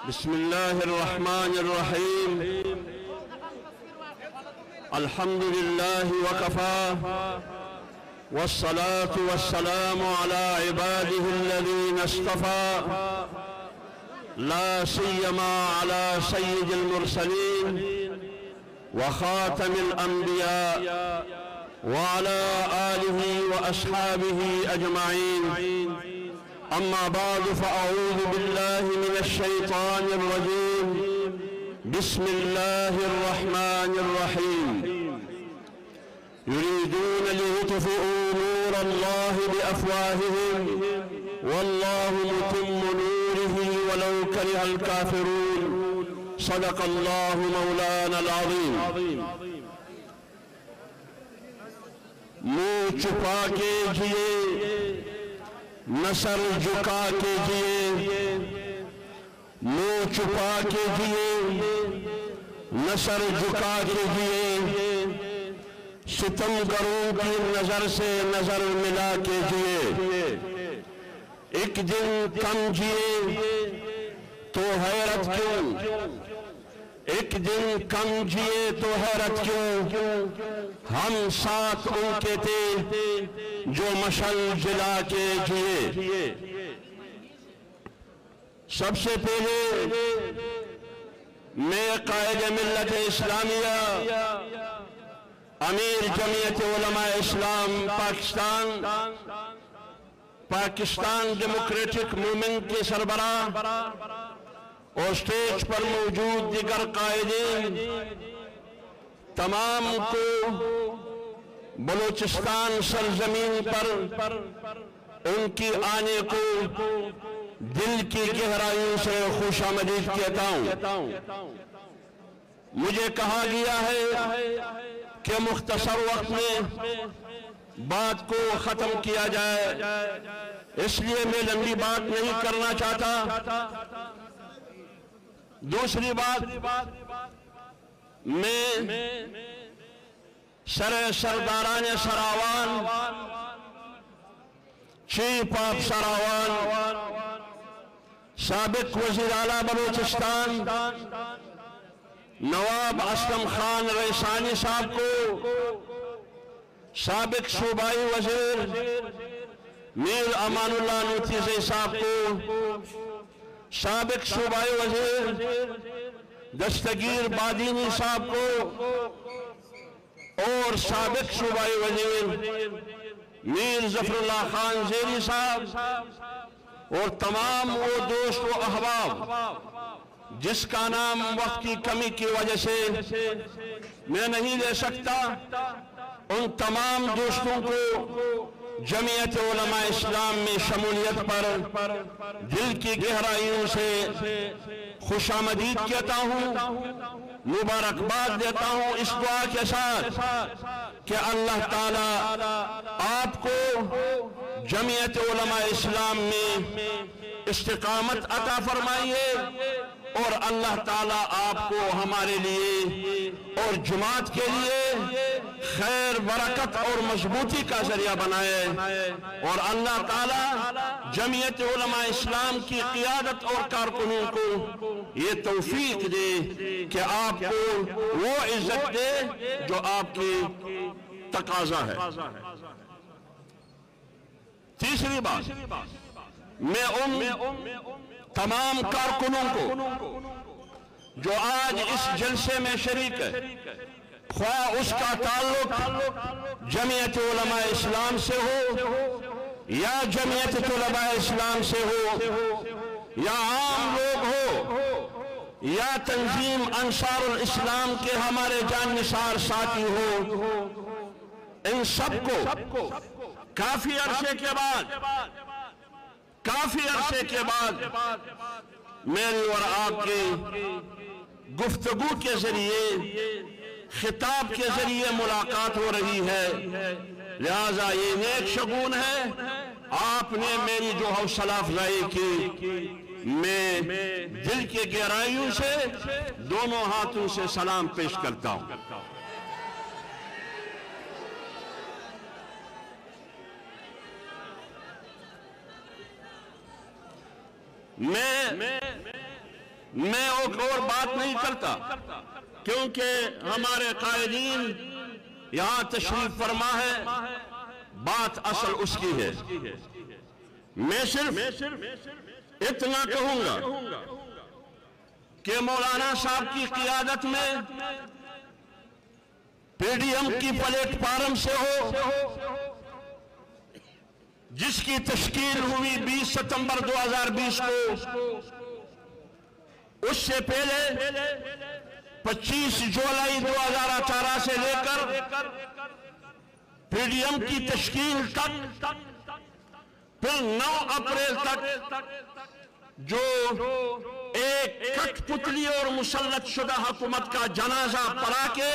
بسم الله الرحمن الرحيم. الحمد لله وكفى، والصلاة والسلام على عباده الذين اصطفى، لا سيما على سيد المرسلين وخاتم الأنبياء وعلى آله وأصحابه أجمعين. أما بعد، فأعوذ بالله من الشيطان الرجيم. بسم الله الرحمن الرحيم. يريدون ليطفئوا نور الله بأفواههم والله متم نوره ولو كره الكافرون. صدق الله مولانا العظيم. منہ چھپا کے جیے، نہ سر جھکا کے جیے، منہ چھپا کے جیے، نہ سر جھکا کے جیے، ستمگروں کی نظر سے نظر ملا کے جیے، ایک دن کم جیے تو حیرت کیوں، ایک دن کم جیے تو حیرت کیوں، ہم ساتھ ان کے تھے جو مشعل جلا کے جیے۔ سب سے پہلے میں قائد ملت اسلامیہ امیر جمعیت علماء اسلام پاکستان ڈیموکریٹک موومنٹ کے سربراہ اور اسٹیج پر موجود دیگر قائدین تمام کو بلوچستان سرزمین پر ان کی آنے کو دل کی گہرائیوں سے خوش آمدید کہتا ہوں۔ مجھے کہا گیا ہے کہ مختصر وقت میں بات کو ختم کیا جائے، اس لیے میں لمبی بات نہیں کرنا چاہتا۔ دوسری بات، میں سرداران سراوان، چیف آف سراوان، سابق وزیر اعلیٰ بلوچستان نواب اسلم خان ریسانی صاحب کو، سابق صوبائی وزیر میر امان اللہ نوتیزی صاحب کو، سابق صوبائی وزیر دستگیر بادینی صاحب کو، اور سابق صوبائی وزیر میر ظفر اللہ خان زیری صاحب، اور تمام وہ دوست و احباب جس کا نام وقت کی کمی کی وجہ سے میں نہیں لے سکتا، ان تمام دوستوں کو جمعیت علماء اسلام میں شمولیت پر دل کی گہرائیوں سے خوش آمدید کہتا ہوں، مبارکباد دیتا ہوں اس دعا کے ساتھ کہ اللہ تعالیٰ آپ کو جمعیت علماء اسلام میں استقامت عطا فرمائیے، اور اللہ تعالیٰ آپ کو ہمارے لیے اور جماعت کے لیے خیر، برکت اور مضبوطی کا ذریعہ بنائے، اور اللہ تعالیٰ جمعیت علماء اسلام کی قیادت اور کارکنوں کو یہ توفیق دے کہ آپ کو وہ عزت دے جو آپ کی تقاضا ہے۔ تیسری بات، میں ان تمام کارکنوں کو جو آج اس جلسے میں شریک ہے، خواہ اس کا تعلق جمعیت علماء اسلام سے ہو یا جمعیت طلباء اسلام سے ہو یا عام لوگ ہو یا تنظیم انصار الاسلام کے ہمارے جان نثار ساتھی ہو، ان سب کو کافی عرصے کے بعد میری اور آپ کی گفتگو کے ذریعے، خطاب کے ذریعے ملاقات ہو رہی ہے، لہذا یہ نیک شگون ہے۔ آپ نے میری جو حوصلہ افزائی کی، میں دل کے گہرائیوں سے دونوں ہاتھوں سے سلام پیش کرتا ہوں۔ میں میں ایک اور بات نہیں کرتا کیونکہ ہمارے قائدین یہاں تشریف فرما ہے، بات اصل اس کی ہے۔ میں صرف اتنا کہوں گا کہ مولانا صاحب کی قیادت میں پی ڈی ایم کی پلیٹ فارم سے ہو، جس کی تشکیل ہوئی 20 ستمبر 2020 کو، اس سے پہلے 25 جولائی 2018 سے لے کر پی ڈی ایم کی تشکیل تک، پھر 9 اپریل تک جو ایک کٹ پتلی اور مسلط شدہ حکومت کا جنازہ پڑھا کے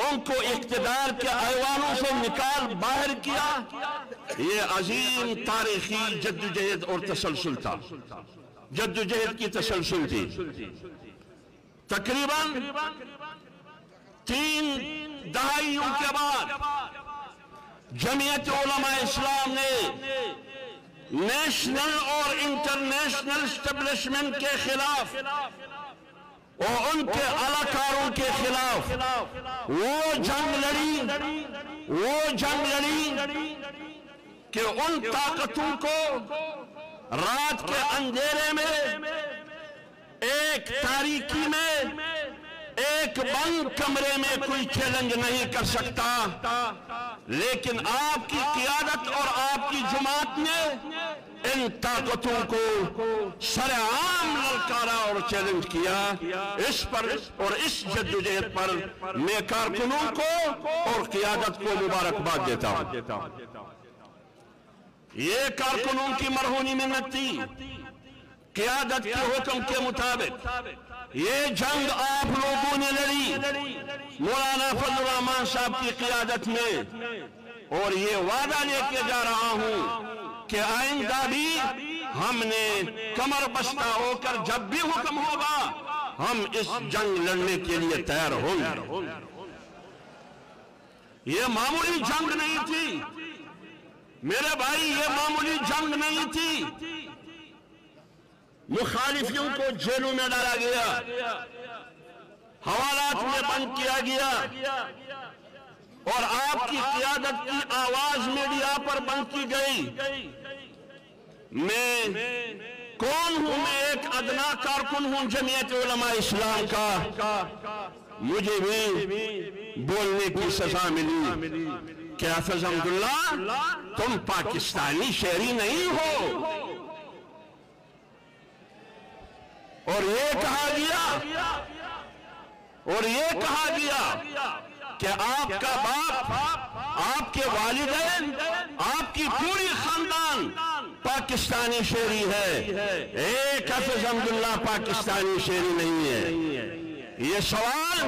ان کو اقتدار کے ایوانوں سے نکال باہر کیا، یہ عظیم تاریخی جدوجہد اور تسلسل تھا، جدوجہد کی تسلسل تھی۔ تقریباً 3 دہائیوں کے بعد جمعیت علماء اسلام نے نیشنل اور انٹرنیشنل اسٹیبلشمنٹ کے خلاف اور ان کے اعلیٰ کے خلاف وہ جنگ لڑی کہ ان طاقتوں کو رات کے اندھیرے میں، ایک تاریکی میں، ایک بند کمرے میں کوئی چیلنج نہیں کر سکتا، لیکن آپ کی قیادت اور آپ کی جماعت نے ان طاقتوں کو سرعام للکارا اور چیلنج کیا۔ اس پر اور اس جدوجہد پر میں کارکنوں کو اور قیادت کو مبارکباد دیتا ہوں۔ یہ کارکنوں کی مرہونی محنت تھی، قیادت کے حکم کے مطابق یہ جنگ آپ لوگوں نے لڑی مولانا فضل الرحمان صاحب کی قیادت میں، اور یہ وعدہ لے کے جا رہا ہوں کہ آئندہ بھی ہم نے کمر بستہ ہو کر جب بھی حکم ہوگا ہم اس جنگ لڑنے کے لیے تیار ہوں گے۔ یہ معمولی جنگ نہیں تھی میرے بھائی، یہ معمولی جنگ نہیں تھی۔ مخالفیوں کو جیلوں میں ڈالا گیا، حوالات میں بند کیا گیا، اور آپ کی قیادت کی آواز میڈیا پر بند کی گئی۔ میں کون ہوں؟ میں ایک ادنا کارکن ہوں جمعیت علماء اسلام کا، مجھے بھی بولنے کی سزا ملی کہ حافظ حمداللہ تم پاکستانی شہری نہیں ہو، اور یہ کہا گیا کہ آپ کا باپ، آپ کے والدین، آپ کی پوری خاندان پاکستانی شہری ہے، ایک حافظ حمداللہ پاکستانی شہری نہیں ہے۔ یہ سوال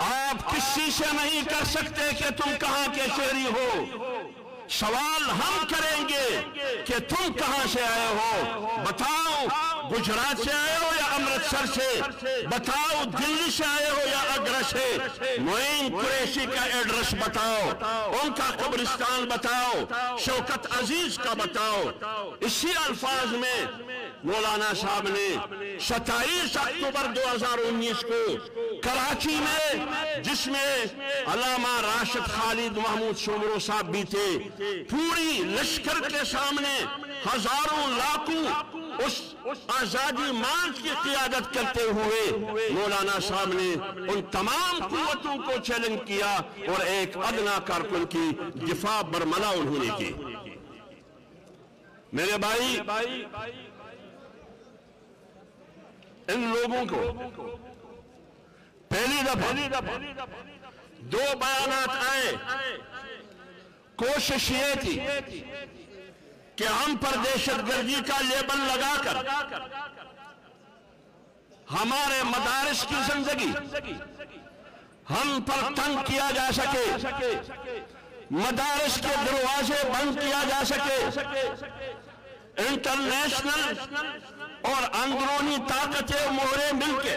آپ کسی سے نہیں کر سکتے کہ تم کہاں کے شہری ہو، سوال ہم کریں گے کہ تم کہاں سے آئے ہو، بتاؤ گجرات سے آئے ہو یا امرتسر سے، بتاؤ دلی سے آئے ہو یا اگرہ سے، معین قریشی کا ایڈریس بتاؤ، ان کا قبرستان بتاؤ، شوکت عزیز کا بتاؤ۔ اسی الفاظ میں مولانا صاحب نے 27 اکتوبر 2019 کو کراچی میں، جس میں علامہ راشد خالد محمود سومرو صاحب بھی تھے، پوری لشکر کے سامنے ہزاروں لاکھوں اس آزادی مارچ کی قیادت کرتے ہوئے مولانا صاحب نے ان تمام قوتوں کو چیلنج کیا، اور ایک ادنا کارکن کی دفاع برملا انہوں نے کی۔ میرے بھائی، ان لوگوں کو پہلی دفعہ 2 بیانات آئے، کوشش یہ تھی کہ ہم پر دہشت گردی کا لیبل لگا کر ہمارے مدارس کی زندگی ہم پر تنگ کیا جا سکے، مدارس کے دروازے بند کیا جا سکے، انٹرنیشنل اور اندرونی طاقتیں مہرے مل کے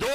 2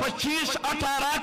25-18